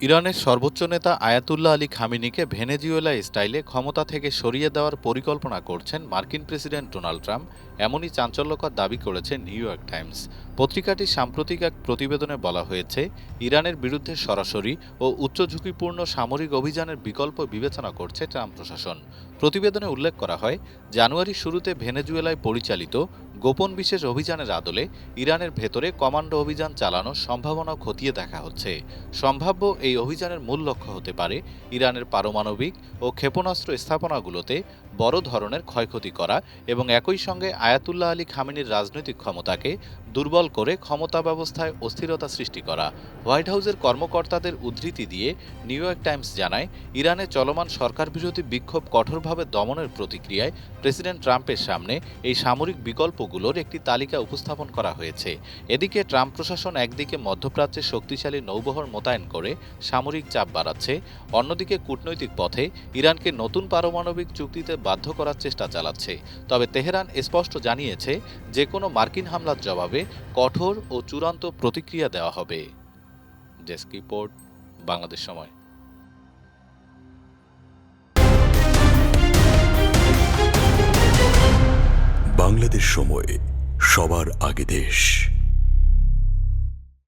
ইরানের সর্বোচ্চ নেতা আয়াতুল্লাহ আলী খামেনিকে ভেনেজুয়েলা স্টাইলে ক্ষমতা থেকে সরিয়ে দেওয়ার পরিকল্পনা করছেন মার্কিন প্রেসিডেন্ট ডোনাল্ড ট্রাম্প, এমনই চাঞ্চল্যকর দাবি করেছে নিউ ইয়র্ক টাইমস। পত্রিকাটির সাম্প্রতিক এক প্রতিবেদনে বলা হয়েছে, ইরানের বিরুদ্ধে সরাসরি ও উচ্চ ঝুঁকিপূর্ণ সামরিক অভিযানের বিকল্প বিবেচনা করছে ট্রাম্প প্রশাসন। প্রতিবেদনে উল্লেখ করা হয়, জানুয়ারির শুরুতে ভেনেজুয়েলায় পরিচালিত গোপন বিশেষ অভিযানের আদলে ইরানের ভেতরে কমান্ডো অভিযান চালানোর সম্ভাবনা খতিয়ে দেখা হচ্ছে। সম্ভাব্য এই অভিযানের মূল লক্ষ্য হতে পারে ইরানের পারমাণবিক ও ক্ষেপণাস্ত্র স্থাপনাগুলোতে বড় ধরনের ক্ষয়ক্ষতি করা এবং একই সঙ্গে আয়াতুল্লাহ আলী খামেনির রাজনৈতিক ক্ষমতাকে দুর্বল করে ক্ষমতা ব্যবস্থায় অস্থিরতা সৃষ্টি করা। হোয়াইট হাউসের কর্মকর্তাদের উদ্ধৃতি দিয়ে নিউ ইয়র্ক টাইমস জানায়, ইরানে চলমান সরকার বিরোধী বিক্ষোভ কঠোরভাবে দমনের প্রতিক্রিয়ায় প্রেসিডেন্ট ট্রাম্পের সামনে এই সামরিক বিকল্পগুলোর একটি তালিকা উপস্থাপন করা হয়েছে। এদিকে ট্রাম্প প্রশাসন একদিকে মধ্যপ্রাচ্যে শক্তিশালী নৌবহর মোতায়েন করে সামরিক চাপ বাড়াচ্ছে, অন্যদিকে কূটনৈতিক পথে ইরানকে নতুন পারমাণবিক চুক্তিতে বাধ্য করার চেষ্টা চালাচ্ছে। তবে তেহরান স্পষ্ট জানিয়েছে, যে কোনো মার্কিন হামলার জবাবে কঠোর ও চূড়ান্ত প্রতিক্রিয়া দেওয়া হবে। ডেস্ক রিপোর্ট, বাংলাদেশ সময়। বাংলাদেশ সময়, সবার আগে দেশ।